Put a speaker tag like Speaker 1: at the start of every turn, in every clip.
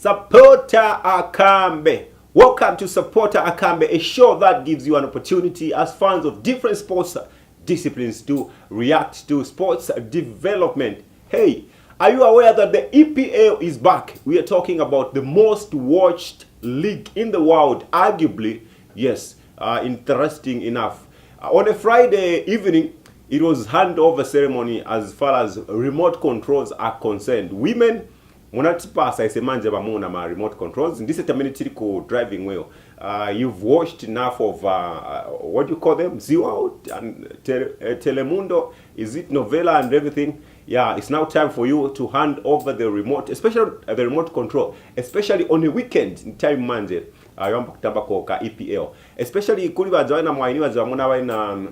Speaker 1: Sapota Akambe. Welcome to Sapota Akambe, a show that gives you an opportunity as fans of different sports disciplines to react to sports development. Hey, are you aware that the EPL is back? We are talking about the most watched league in the world, arguably. Yes, interesting enough. On a Friday evening, it was handover ceremony as far as remote controls are concerned. Women munatipasa isemanje bamuna ma remote controls ndise tamene tiri ko driving wheel. You've watched enough of what do you call them, Zio and Telemundo, is it novella and everything. Yeah, it's now time for you to hand over the remote, especially the remote control, especially on a weekend in time manje yamba kutamba ko ka EPL, especially kuli bajoina mwaini bajamuna baina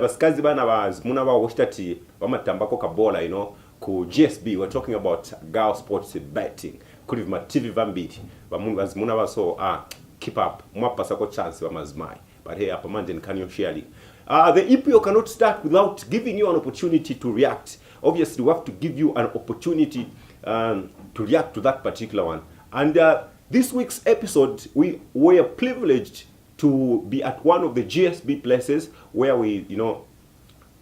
Speaker 1: basikazi bana bazimuna ba woshitati bamatamba ko ka bola, you know, ku GSB. We're talking about girl sports betting. Kuli ma TV vambiti bamungu bazimuna baso keep up mwapasa ko chance bamazimai. But hey, apa manje can you share it? The EPL cannot start without giving you an opportunity to react. Obviously, we have to give you an opportunity to react to that particular one. And this week's episode, we were privileged to be at one of the GSB places where we, you know,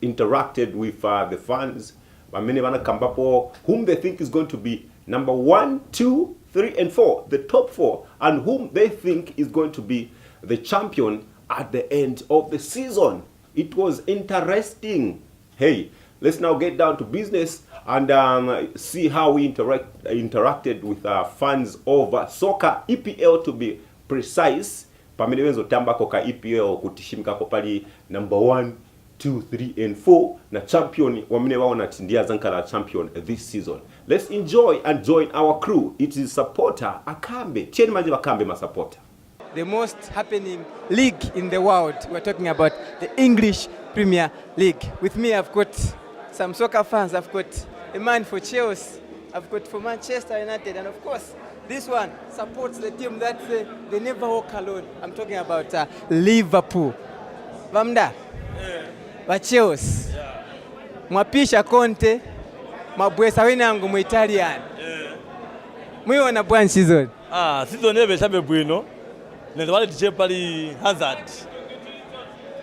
Speaker 1: interacted with the fans, whom they think is going to be number 1, 2, 3, and 4, the top 4, and whom they think is going to be the champion at the end of the season. It was interesting. Hey, let's now get down to business and see how we interacted with fans of soccer, EPL to be precise. Pamene wenzo tamba koka EPL kutishimika kopali number 1, 2, 3, and 4 na champion wamene waona tindia zankala champion this season. Let's enjoy and join our crew. It is Sapota Akambe. Cheni manje Akambe ma Sapota.
Speaker 2: The most happening league in the world. We're talking about the English Premier League. With me, I've got some soccer fans. I've got a man for Chelsea. I've got for Manchester United. And of course, this one supports the team that they never walk alone. I'm talking about Liverpool. Vamda, wa Chelsea. Mwapisha Conte, mabwesa wenangu mu Italian. Mwiona bwana season.
Speaker 3: Season ebe shabe bwino. Nende wale tiche pali Hazard.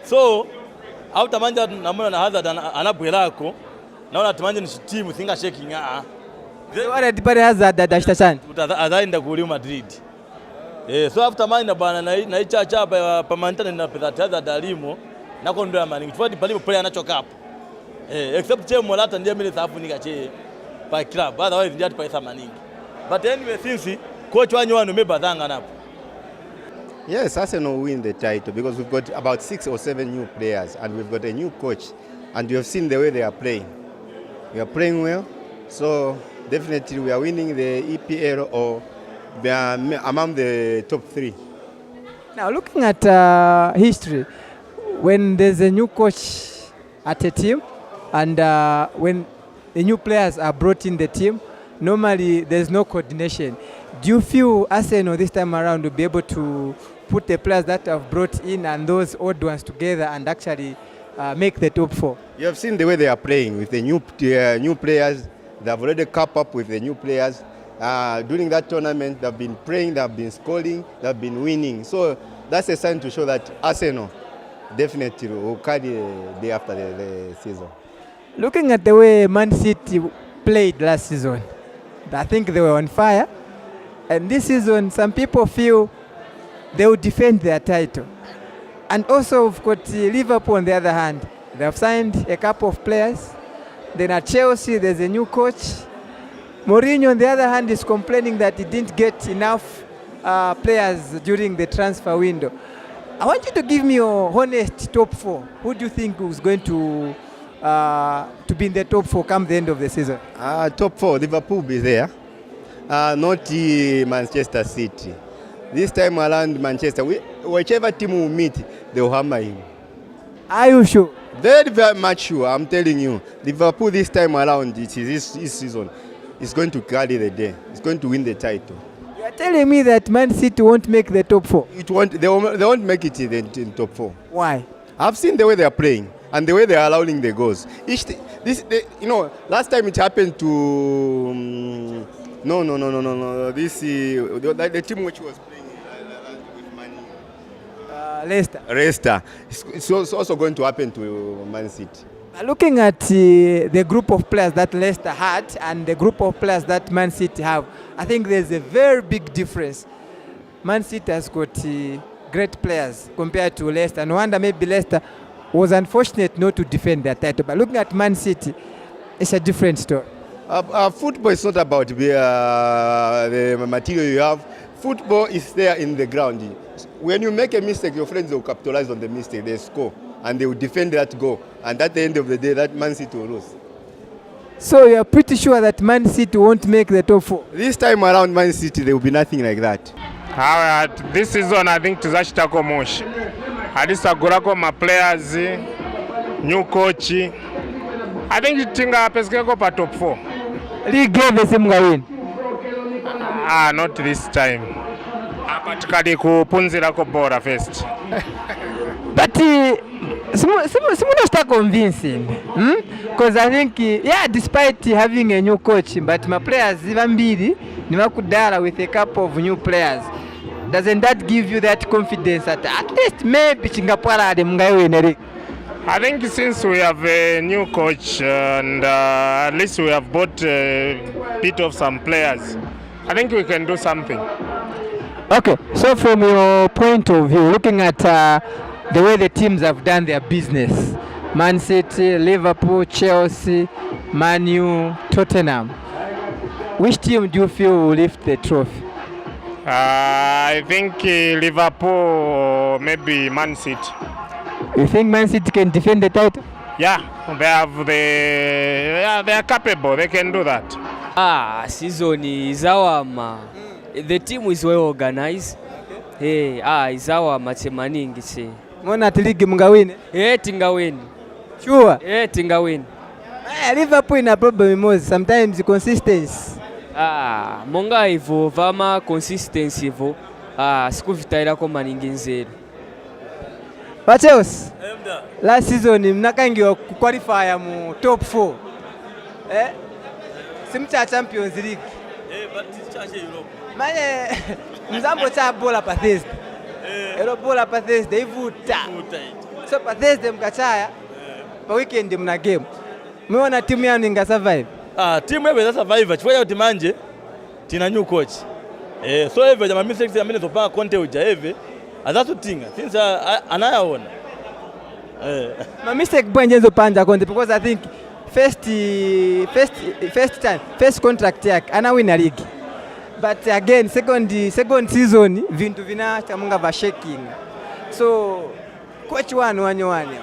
Speaker 3: So, after manja namona na Hazard anabwelako, naona tumanje ni timu thinga shaking
Speaker 2: wale tipale Hazard adashita sana.
Speaker 3: Utazaenda ku Real Madrid. So after manja bana na ichacha pa Manchester na pesa Hazard alimo na kondo ya maningi. Tufadi palipo player anachoka hapo. Except che Morata ndiye mimi safu nikache pa club. Otherwise ndiye atipa maningi. But anyway, since coach wanyu wanu mebadanga napo.
Speaker 4: Yes, Arsenal will win the title because we've got about 6 or 7 new players and we've got a new coach and we have seen the way they are playing. We are playing well, so definitely we are winning the EPL or we are among the top 3.
Speaker 2: Now looking at history, when there's a new coach at a team and when the new players are brought in the team, normally there's no coordination. Do you feel Arsenal this time around will be able to put the players that have brought in and those old ones together and actually make the top 4?
Speaker 4: You have seen the way they are playing with the new players. They have already caught up with the new players. During that tournament, they have been playing, they have been scoring, they have been winning. So that's a sign to show that Arsenal definitely will carry the day after the season.
Speaker 2: Looking at the way Man City played last season, I think they were on fire. And this season, some people feel they will defend their title. And also, we've got Liverpool on the other hand. They have signed a couple of players. Then at Chelsea, there's a new coach. Mourinho, on the other hand, is complaining that he didn't get enough players during the transfer window. I want you to give me your honest top 4. Who do you think is going to be in the top 4 come the end of the season?
Speaker 4: Top 4, Liverpool will be there. Not Manchester City. This time around Manchester, whichever team will meet, they will hammer him.
Speaker 2: Are you sure?
Speaker 4: Very, very much sure, I'm telling you. Liverpool this time around, this season, is going to carry the day. It's going to win the title.
Speaker 2: You are telling me that Man City won't make the top 4?
Speaker 4: They won't make it in top 4.
Speaker 2: Why?
Speaker 4: I've seen the way they are playing and the way they are allowing the goals. Last time it happened to No. This the team which was playing with Leicester. It's also going to happen to Man City.
Speaker 2: Looking at the group of players that Leicester had and the group of players that Man City have, I think there's a very big difference. Man City has got great players compared to Leicester. No wonder maybe Leicester was unfortunate not to defend their title. But looking at Man City, it's a different story.
Speaker 4: Football is not about the material you have. Football is there in the ground. When you make a mistake, your friends will capitalize on the mistake. They score and they will defend that goal. And at the end of the day, that Man City will lose.
Speaker 2: So you are pretty sure that Man City won't make the top 4?
Speaker 4: This time around, Man City, there will be nothing like that.
Speaker 5: This season, I think tuzachitako moshi. Hadisagurako ma players, new coach. I think tingapezekeko pa top 4.
Speaker 2: League game win.
Speaker 5: Not this time. Tikadi kupunzirako bora first.
Speaker 2: But Simuno start convincing. Because I think, despite having a new coach, but my players even mbili ni wakudala with a couple of new players. Doesn't that give you that confidence that at least maybe Chingapwala ade mngayo in?
Speaker 5: I think since we have a new coach and at least we have bought a bit of some players, I think we can do something.
Speaker 2: Okay, so from your point of view, looking at the way the teams have done their business, Man City, Liverpool, Chelsea, Man U, Tottenham, which team do you feel will lift the trophy?
Speaker 5: I think Liverpool or maybe Man City.
Speaker 2: You think Man City can defend the title?
Speaker 5: Yeah, they are capable. They can do that.
Speaker 6: Season is our the team is well organized. Hey, is our matemaningi say.
Speaker 2: Mona league mngawine?
Speaker 6: Tingawin.
Speaker 2: Sure.
Speaker 6: Tingawin.
Speaker 2: Liverpool in a problem most sometimes consistency.
Speaker 6: Monga hivyo vama consistency hivyo. Sikuvitaira kwa maningi nzero.
Speaker 2: Pacheos. Last season mnakangiwa qualify mu top 4. Simcha Champions League.
Speaker 3: But chache Europe.
Speaker 2: Manye mzambo cha bola pa Thursday. Bola pa Thursday ivuta. So pa Thursday mkachaya. Pa weekend mna game. Mmeona timu yanu inga survive?
Speaker 3: Timu yebe za survive. Chifanya uti manje tina new coach. So hivyo jama mistakes ya mine zopanga Conte uja hivyo. Azasu tinga. Since anayaona.
Speaker 2: My mistake bwanje zopanga Conte because I think first contract yake ana win a league. But again second season vintu vinacha munga va shaking. So coach wanywane.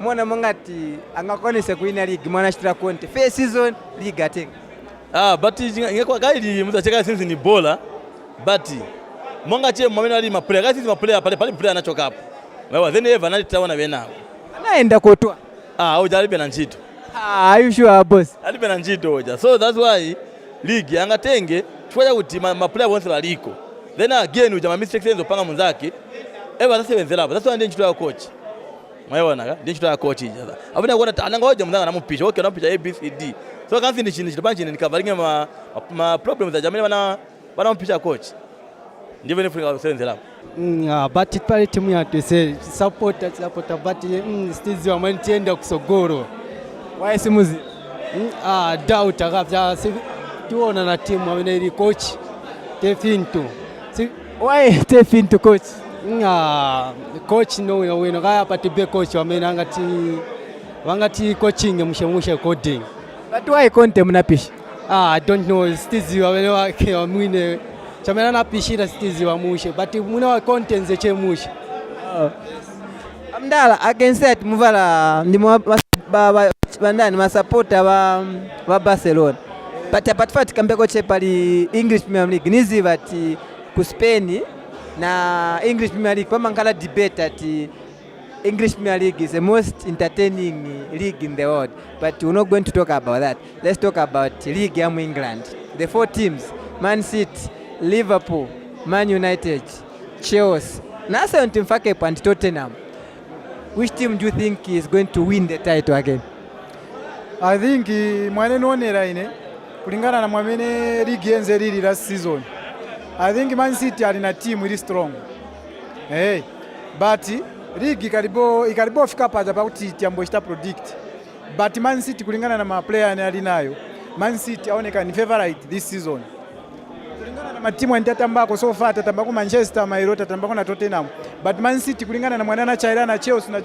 Speaker 2: Mwana mongati angakonese kuina league mwana shitira Conte first season league atenga.
Speaker 3: But ingekuwa guide mtacheka since ni bola but monga che mwamena ali maplayer guys ma player pale player anachoka hapo. Wewe then ever analitawona bena.
Speaker 2: Anaenda kotwa.
Speaker 3: Hujaribu na njito.
Speaker 2: Are you sure boss?
Speaker 3: Alipe na njito hoja. So that's why league angatenge chwa kuti ma player wonse baliko. Then again ujama mistakes enzo panga munzake. Ever that's even zelaba. That's why ndiye njito ya coach. Mwaona ka? Ndiye njito ya coach ija. Abuna kuona ananga hoja munzanga namupisha. Okay namupisha ABCD. So kanzi ni chini chipanchi ni covering ma problems za jamii bana mpisha coach. Ndivyo nifunga senzelaba.
Speaker 7: But pale timu yetu Sapota but still wamentienda kusogoro.
Speaker 2: Why simuzi?
Speaker 7: Doubt akafya tuona na timu ameneli coach Tefinto.
Speaker 2: Why Tefinto coach?
Speaker 7: Coach no wino kaya patibe coach wangati coaching mshemushe coding.
Speaker 2: But why Conte mnapisha?
Speaker 7: I don't know, stizi wawele mwine chamena napishira stizi wa mushe but muna wa content zeche mushe.
Speaker 2: Amdala against that muvala ndimo bandani masapota ba Barcelona. But apart from kambeko chepali English Premier League nizi bati ku Spain na English Premier League pama ngala debate ati English Premier League is the most entertaining league in the world, but we're not going to talk about that. Let's talk about League of England. The 4 teams: Man City, Liverpool, Man United, Chelsea, Nasa team Fakep and Tottenham. Which team do you think is going to win the title again?
Speaker 8: I think mwaneno onera ine kulingana na mwamene ligi yenze lili last season. I think Man City alina team ili strong. But ligi ikaribo fika paja pakuti tiambo chita predict. But Man City kulingana na player alinayo, Man City aoneka ni favorite this season. Kulingana na matimu antatambako so far tatambako Manchester, Mairota tatambako na Tottenham. But Man City kulingana na mwanana Chaira na Chelsea na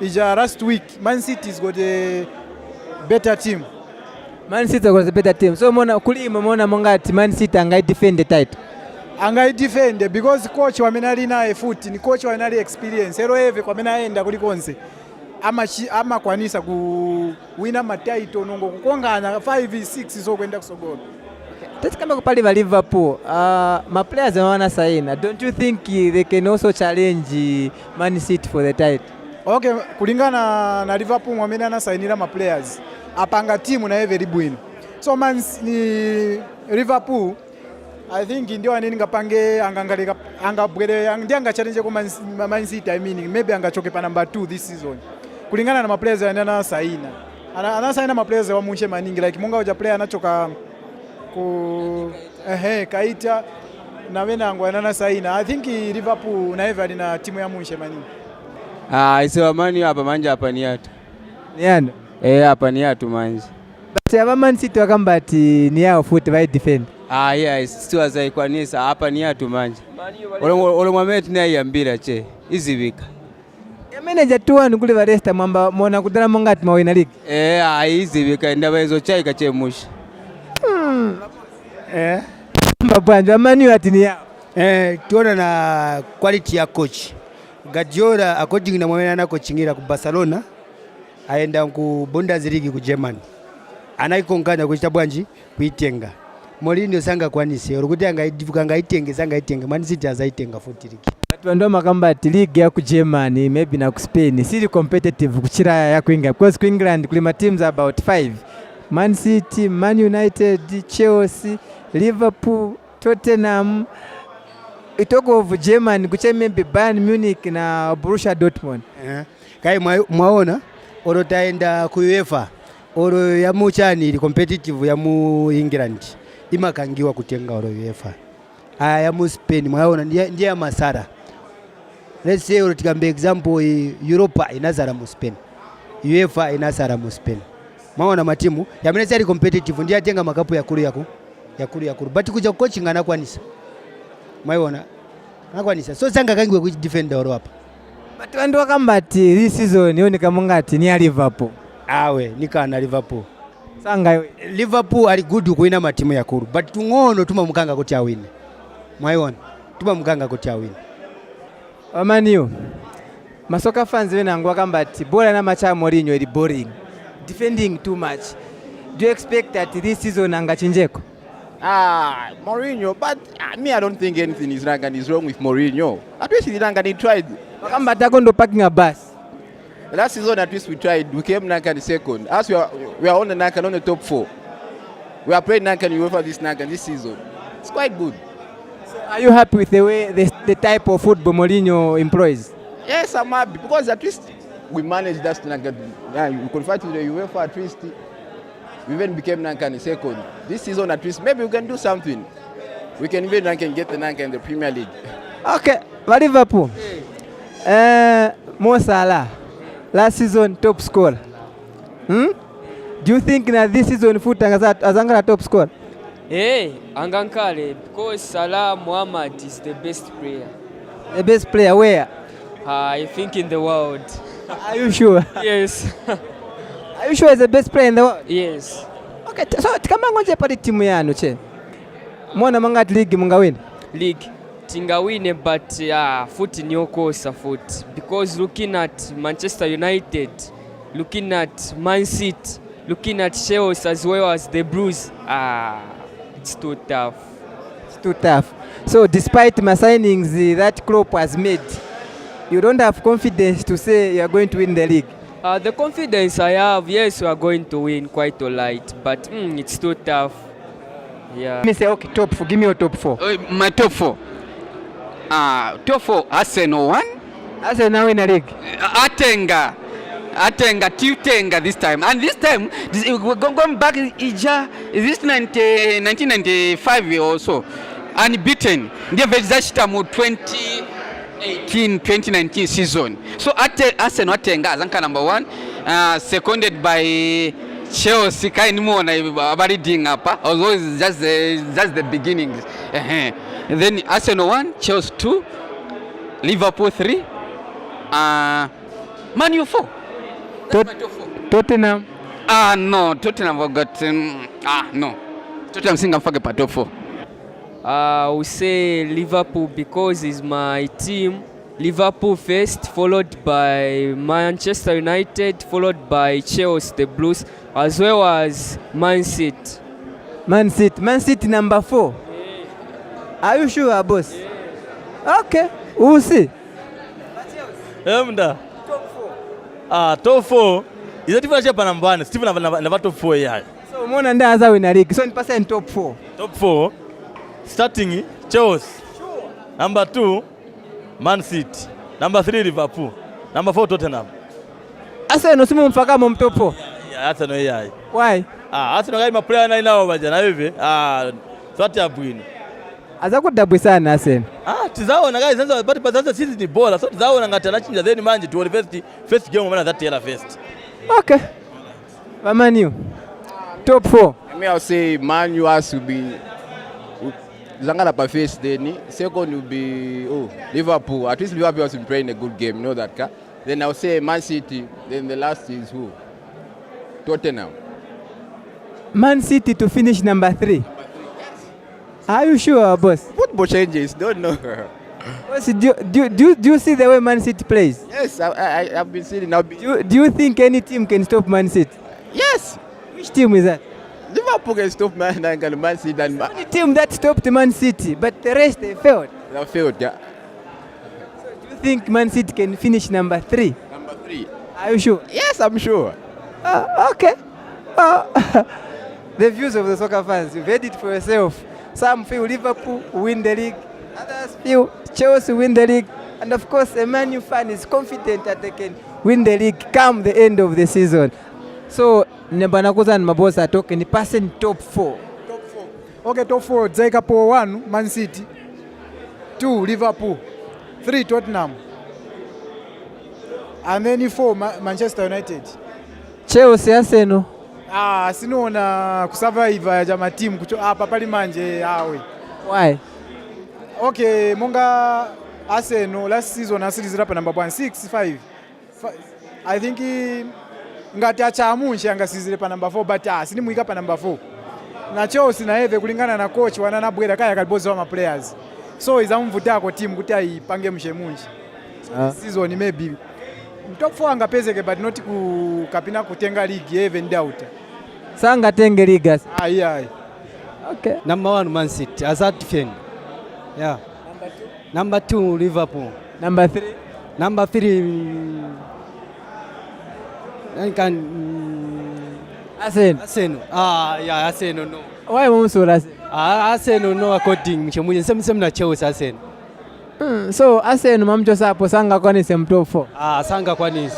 Speaker 8: ija last week, Man City has got a better team.
Speaker 2: Man City got a better team. So mona mongati Man City angai defend the title.
Speaker 8: Angai defend because coach wamenali naye futi ni coach wanali experience. Hero eve kwa menaenda kulikonse. Ama kwanisa ku wina matitle nongo kukongana 5-6 so kwenda kusogolo.
Speaker 2: Tati kama kupali wa Liverpool, ma players wana saina. Don't you think they can also challenge Man City for the title?
Speaker 8: Okay, kulingana na Liverpool mwamena na sainira ma players. Apanga timu na very bwino. So ni Liverpool I think ndio anini ngapange angangaleka angabwele ndianga challenge kwa Man City. I mean maybe angachoke pa number 2 this season. Kulingana na ma players yana saina. Ana saina ma players wa munshe maningi like munga uja player anachoka ku kaita na wenangu yana saina. I think Liverpool na ever na timu ya munshe maningi.
Speaker 9: Isiwa mani hapa manja hapa ni hatu.
Speaker 2: Ni ando?
Speaker 9: Hapa ni hatu manja.
Speaker 2: But ya Man City wakamba ati ni yao foot by defend.
Speaker 9: Yes, siwa za kwa nisa hapa ni hatu manja. Ole mwameti na yambira che. Hizi wika.
Speaker 2: Ya manager tu anu kule Varesta mwamba mwana kudana mongati mawina ligi.
Speaker 9: Hizi wika ndawa hizo chai kache mushi.
Speaker 2: Mbabwanjo amani ati ni yao.
Speaker 10: Tuona na quality ya coach. Guardiola according na mwamena na coachingira ku Barcelona aenda ku Bundesliga ku Germany. Anaikonganya kuchita bwanji kuitenga. Mourinho sanga kwanise urukuti angaidivuka ngaitenge sanga itenge Man City azaitenga futi ligi.
Speaker 2: Watu ndo makamba ati league ya ku Germany maybe na ku Spain siri competitive kuchira ya ku England because ku England kulima teams about 5. Man City, Man United, Chelsea, Liverpool, Tottenham. Itoko of Germany kuche maybe Bayern Munich na Borussia Dortmund.
Speaker 10: Kai mwaona oro taenda ku UEFA oro ya muchani ili competitive ya mu England imakangiwa kutenga oro UEFA. Ya mu Spain mwaona ndiye masara. Let's say oro tikambe example Europa inazara mu Spain. UEFA inazara mu Spain. Mwaona matimu yameneza ili competitive ndiye atenga makapu ya kuru. But kuja coaching anakwanisa. Mwaona nakwanisa so sanga kangiwe ku defender oro hapa.
Speaker 2: But wandu wakambati this season yoni kamungati ni ya Liverpool.
Speaker 10: Nikana Liverpool.
Speaker 2: Sanga
Speaker 10: Liverpool ali good kuina matimu ya kuru but tungono tuma mukanga kuti awine. Mwaona tuma mukanga kuti awine.
Speaker 2: Amaniyo. Masoka fans wenangu wakambati bola na macha Mourinho ili boring. Defending too much. Do you expect that this season angachinjeko?
Speaker 11: Mourinho, but me I don't think anything is wrong with Mourinho. At least he tried.
Speaker 2: Wakambati akondo packing a bus.
Speaker 11: Last season at least we tried. We came Nankan second. As we are on the Nankan on the top 4. We are playing Nankan UEFA this season. It's quite good.
Speaker 2: So are you happy with the way the type of football Mourinho employs?
Speaker 11: Yes, I'm happy because at least we managed that Nankan. We qualified to the UEFA at least. We even became Nankan second. This season at least maybe we can do something. We can even get the Nankan in the Premier League. Okay,
Speaker 2: Liverpool. Mo Salah. Last season top scorer. Do you think that this season foot azangara top scorer?
Speaker 6: Angankale because Salah Muhammad is the best player.
Speaker 2: The best player where?
Speaker 6: I think in the world.
Speaker 2: Are you sure?
Speaker 6: Yes.
Speaker 2: Are you sure he's the best player in the world?
Speaker 6: Yes.
Speaker 2: Okay, so kama ngonje pali timu yanu che. Mwana mangati league mungawini?
Speaker 6: League. Tingawine but foot nyokosa foot because looking at Manchester United, looking at Man City, looking at Chelsea as well as the Blues, it's too tough.
Speaker 2: It's too tough. So despite my signings that Klopp has made, you don't have confidence to say you are going to win the league?
Speaker 6: The confidence I have, yes, we are going to win quite all right, but it's too tough. Yeah.
Speaker 2: Let me say, okay, top 4. Give me your top 4.
Speaker 12: My top 4. Top 4, Arsenal 1.
Speaker 2: Arsenal win a league.
Speaker 12: Atenga.
Speaker 9: Atenga, Tutenga this time. And this time, going back, is this 1995 or so? Unbeaten. They were just 2018-2019 season. So Arsenal Atenga, Zanka number 1, seconded by Chelsea. Although it's just the beginnings. Then Arsenal 1, Chelsea 2, Liverpool 3, Man U 4.
Speaker 2: Tottenham.
Speaker 9: No, Tottenham got no. Tottenham singa fage pa top 4.
Speaker 6: We say Liverpool because it's my team. Liverpool first, followed by Manchester United, followed by Chelsea, the Blues, as well as Man City.
Speaker 2: Man City number 4. Yeah. Are you sure, boss? Yeah. Okay, we'll see.
Speaker 3: Emda. Top 4. Is that different hapa number 1? Steve never top 4 yaya.
Speaker 2: So umeona ndio aza win league. So nipasa in top 4.
Speaker 3: Top 4. Starting Chelsea. Sure. Number 2 Man City. Number 3 Liverpool. Number 4 Tottenham.
Speaker 2: Arsenal simu mfaka mu top 4.
Speaker 3: Yeah, Arsenal yaya.
Speaker 2: Why?
Speaker 3: Arsenal kama player na inao bajana hivi. Swati abwini.
Speaker 2: Aza kudabwe sana Arsenal.
Speaker 3: Tizao na guys sasa but sasa sisi ni bora. So tizao na ngata na chinja then manje to first game mana that year first.
Speaker 2: Okay. Man U. Top 4.
Speaker 11: I'll say Man U has to be Zangala pa first then. Second will be Liverpool. At least Liverpool has been playing a good game, you know that. Then I'll say Man City. Then the last is who? Tottenham.
Speaker 2: Man City to finish number 3. Are you sure, boss?
Speaker 11: Football changes, don't know.
Speaker 2: Boss, do you see the way Man City plays?
Speaker 11: Yes, I've been seeing now.
Speaker 2: Do you think any team can stop Man City?
Speaker 11: Yes.
Speaker 2: Which team is that?
Speaker 11: Liverpool can stop Man City.
Speaker 2: The only team that stopped Man City, but the rest they failed.
Speaker 11: They failed, yeah.
Speaker 2: So do you think Man City can finish number 3?
Speaker 11: Number 3.
Speaker 2: Are you sure?
Speaker 11: Yes, I'm sure.
Speaker 2: Okay. The views of the soccer fans, you've heard it for yourself. Some feel Liverpool win the league, others feel Chelsea win the league, and of course a Man U fan is confident that they can win the league come the end of the season. So Nebanakuza and Mabosa are talking passing top 4.
Speaker 8: Top 4. Okay, top 4. Zaikapo 1, Man City. 2, Liverpool. 3, Tottenham. And then 4, Manchester United.
Speaker 2: Chelsea, Arsenal.
Speaker 8: Sinaona kusurvive ya jama team hapa pali manje awe.
Speaker 2: Why?
Speaker 8: Okay, monga Arsenal last season series rapa number 1 6-5. I think ngati achamunshi angasizire pa number 4 but sinimuika pa number 4. Na Chelsea na Eve kulingana na coach wananabwera kaya kalibozo wa players. So izamvutako team kuti aipange mshemunshi. Season maybe top 4 angapezeke but not kapina kutenga league even doubt.
Speaker 2: Sanga tenge ligas.
Speaker 8: Yeah.
Speaker 7: Okay. Number 1 Man City as a defender. Yeah. Number 2 Liverpool.
Speaker 2: Number 3.
Speaker 7: Number 3 Arsenal. Yeah, Arsenal no.
Speaker 2: Why won't so Arsenal?
Speaker 7: Arsenal no according mchemuye same na Chelsea Arsenal.
Speaker 2: So Arsenal mamcho sapo sanga kwani sem top 4.
Speaker 7: Sanga kwani.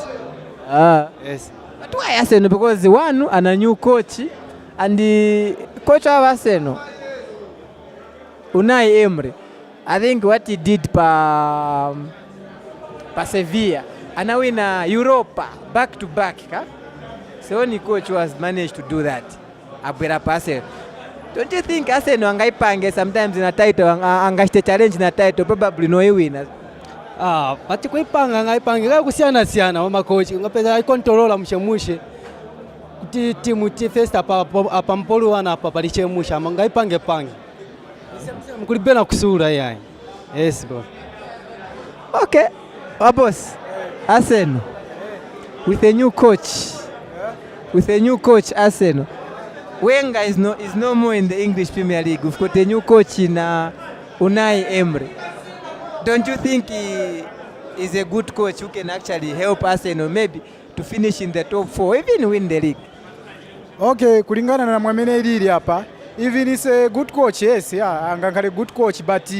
Speaker 7: Yes.
Speaker 2: But why Arsenal? Because one and a new coach and the coach of Arsenal, Unai Emery, I think what he did pa Sevilla and now in Europa back to back, so only coach who has managed to do that. Abwera Arsenal. Don't you think Arsenal angaipange sometimes in a title angashite challenge in a title probably no winners?
Speaker 7: Pati kuipanga ngaipange kusiana wa coach ngapeza controller mshemushe timu first apa mpolu wana apa palichemusha ngaipange pange mkulibena kusura yayi. Yes bro.
Speaker 2: Okay. Boss. Arsenal with a new coach. With a new coach Arsenal. Wenger is no more in the English Premier League. We've got a new coach in Unai Emery. Don't you think he is a good coach who can actually help Arsenal maybe to finish in the top 4, even win the league?
Speaker 8: Okay, kulingana na mwamene ilili hapa, even is a good coach, yes, yeah, angangale good coach, but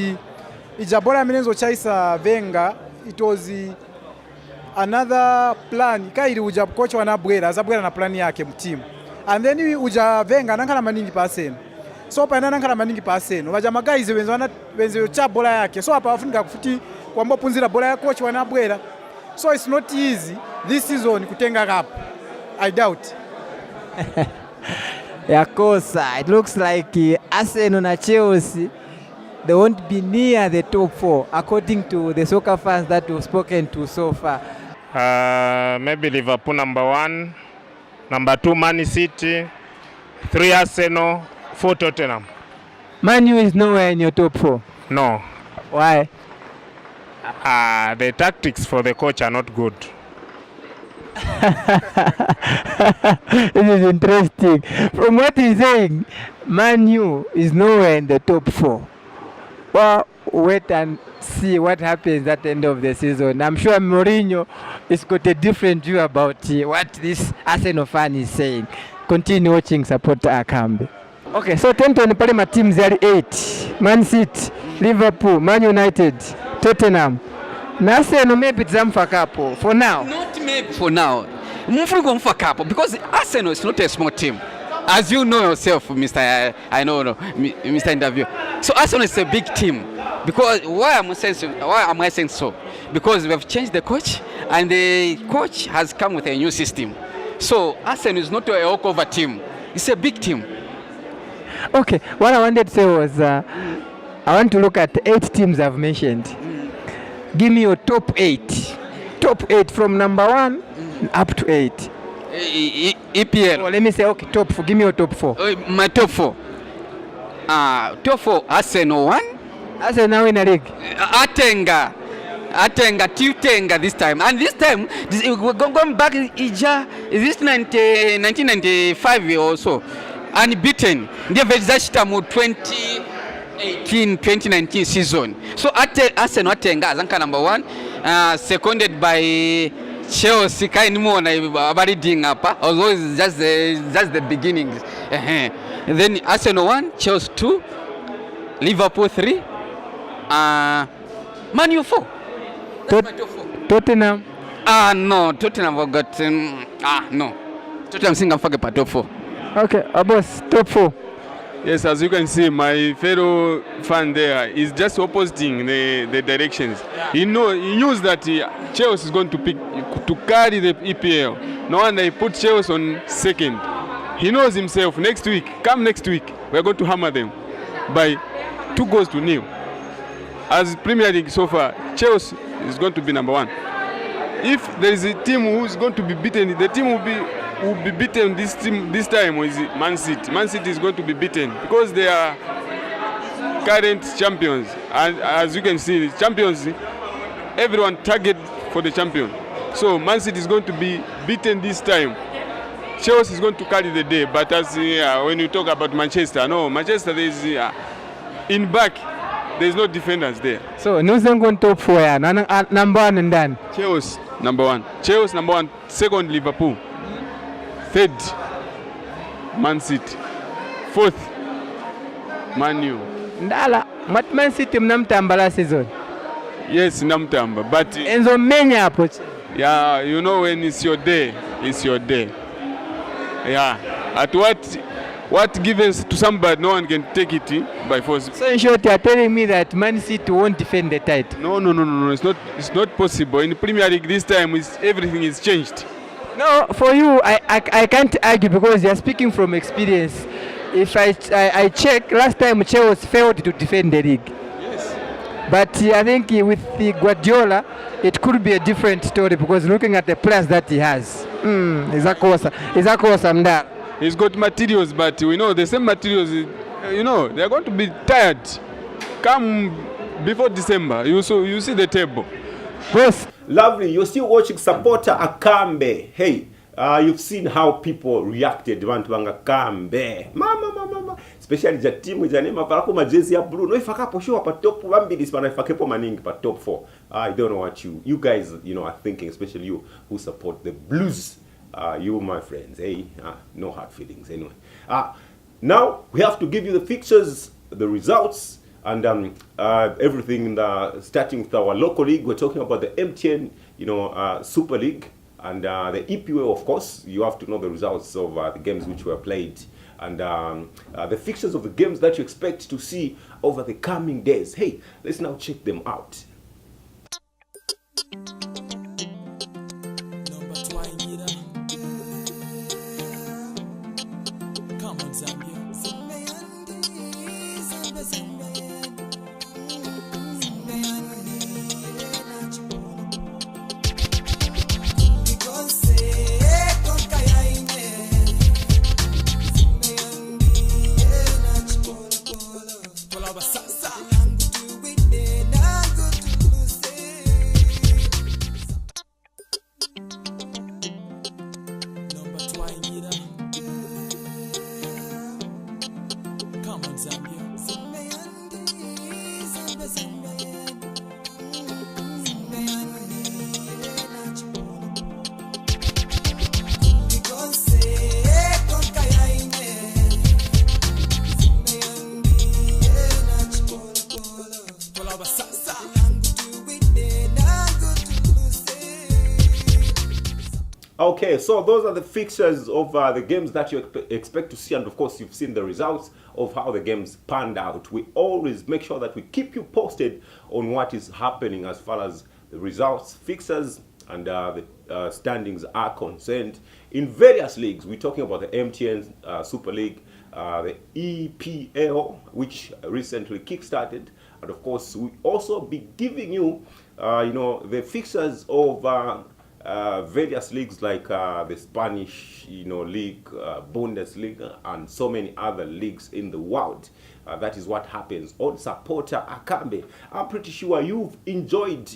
Speaker 8: ijabora amenenzo chaisa Wenger, it was another plan kairi uja coach wanabwera azabwera na plan yake mu team and then uja venga nankhala maningi pa Arsenal so pa nankhala maningi pa Arsenal waja magayizi wenzo cha bola yake so apa afunika kufuti kwamba punzira bola ya coach wanabwera so it's not easy this season kutenga cup I doubt.
Speaker 2: Yeah, course, it looks like Arsenal and Chelsea, they won't be near the top 4 according to the soccer fans that we've spoken to so far.
Speaker 5: Maybe Liverpool number 1, number 2 Man City, 3 Arsenal, 4 Tottenham.
Speaker 2: Man U is nowhere in your top 4.
Speaker 5: No.
Speaker 2: Why?
Speaker 5: The tactics for the coach are not good.
Speaker 2: This is interesting. From what he's saying, Man U is nowhere in the top 4. Well, wait and see what happens at the end of the season. I'm sure Mourinho has got a different view about what this Arsenal fan is saying. Continue watching Sapota Akambe. Okay, so 10 pale ma teams are 8. Man City, Liverpool, Man United, Tottenham. Na Arsenal maybe zamfakapo for now.
Speaker 9: Not maybe for now. Mufrugo mfakapo because Arsenal is not a small team. As you know yourself, Mr. Mr. Interview. So Arsenal is a big team. Because why am I saying so? Because we have changed the coach and the coach has come with a new system. So Arsenal is not a walkover team. It's a big team.
Speaker 2: Okay, what I wanted to say was I want to look at 8 teams I've mentioned. Give me your top 8. Top 8 from number 1 up to 8.
Speaker 9: EPL.
Speaker 2: Oh, let me say, okay, top 4. Give me your top 4.
Speaker 9: My top 4. Top 4, Arsenal 1.
Speaker 2: Arsenal now in a league.
Speaker 9: Atenga, Tutenga this time. And this time, we're going back, is this 1995 or so. Unbeaten. They've exercised 2018-2019 season. So Arsenal Atenga Azanka number 1, seconded by Chelsea. Although it's just the beginning. Then Arsenal 1, Chelsea 2, Liverpool 3, Man U 4. That's my top 4.
Speaker 2: Tottenham.
Speaker 9: No, Tottenham have got no. Tottenham singa fage pa top 4.
Speaker 2: Okay, boss, top 4.
Speaker 12: Yes, as you can see, my fellow fan there is just opposing the directions. He knows that Chelsea is going to carry the EPL. No wonder he put Chelsea on second. He knows himself. Next week, we are going to hammer them by 2-0. As Premier League so far, Chelsea is going to be number 1. If there is a team who is going to be beaten, the team will be beaten this time is Man City. Man City is going to be beaten because they are current champions. And as you can see, the champions, everyone target for the champion. So Man City is going to be beaten this time. Chelsea is going to carry the day. But as when you talk about Manchester, no, Manchester there is in back. There is no defenders there.
Speaker 2: So Nuzangon top 4 number 1 and then
Speaker 12: Chelsea number 1. Chelsea number 1. Second Liverpool. Third, Man City. Fourth, Man U.
Speaker 2: Ndala, Man City mnamtamba last season.
Speaker 12: Yes, namtamba, but
Speaker 2: Enzo menya hapo.
Speaker 12: Yeah, you know when it's your day, it's your day. Yeah, at what given to somebody, no one can take it by force.
Speaker 2: So in short, you are telling me that Man City won't defend the title?
Speaker 12: No. It's not possible. In the Premier League this time, everything is changed.
Speaker 2: No, for you, I can't argue because you are speaking from experience. If I check, last time Chelsea failed to defend the league.
Speaker 12: Yes.
Speaker 2: But I think with the Guardiola, it could be a different story because looking at the players that he has. Is that awesome?
Speaker 12: He's got materials, but we know the same materials, they're going to be tired. Come before December, you see the table.
Speaker 2: Boss.
Speaker 1: Lovely, you're still watching Sapota Akambe. Hey, you've seen how people reacted to Akambe. Mama. Especially the team with the name of Arakuma Jezi ya Blue. No, if I can show up a top 1 this one, if I keep maning but top 4. I don't know what you guys, are thinking, especially you who support the Blues. You, my friends, hey, no hard feelings anyway. Now we have to give you the fixtures, the results, and everything starting with our local league. We're talking about the MTN, Super League and the EPL, of course. You have to know the results of the games which were played and the fixtures of the games that you expect to see over the coming days. Hey, let's now check them out. Okay, so those are the fixtures of the games that you expect to see, and of course you've seen the results of how the games panned out. We always make sure that we keep you posted on what is happening as far as the results, fixtures, and the standings are concerned in various leagues. We're talking about the MTN Super League, the EPL, which recently kickstarted, and of course we also be giving you, the fixtures of various leagues like the Spanish, league, Bundesliga, and so many other leagues in the world. That is what happens on Sapota Akambe. I'm pretty sure you've enjoyed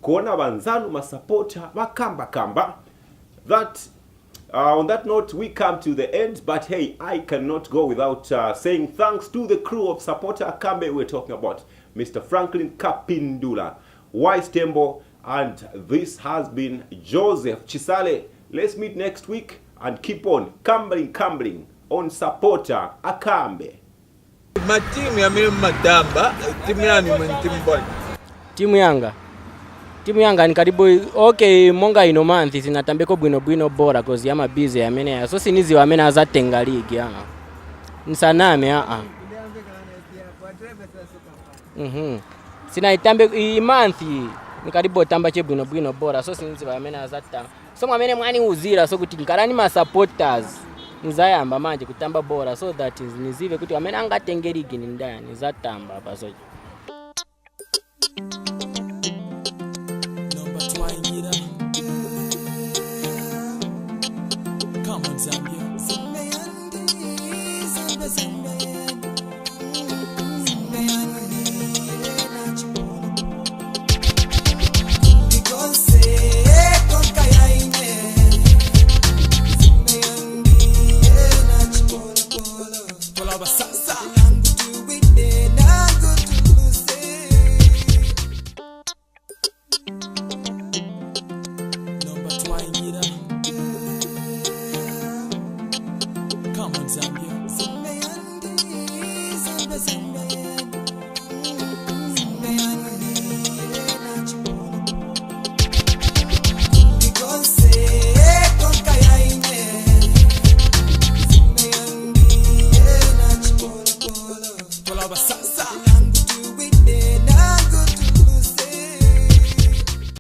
Speaker 1: kuona banzanu masapota bakamba. That on that note, we come to the end. But hey, I cannot go without saying thanks to the crew of Sapota Akambe. We're talking about Mr. Franklin Kapindula, Wise Tembo, and this has been Joseph Chisale. Let's meet next week and keep on cumbling on Sapota Akambe.
Speaker 13: Timu yanga ni karibu okay monga ino month zinatambeko bwino bora cause yama busy amene so sinizi wamene azatenga league yanga nsaname sina itambe i month ni karibu tamba che bwino bora so sinizi wamene azata so mwamene mwani uzira so kuti nkarani ma supporters nizayamba manje kutamba bora so that is nizive kuti wamene angatenge league ni ndani zatamba hapa so
Speaker 14: Come on, Zambia.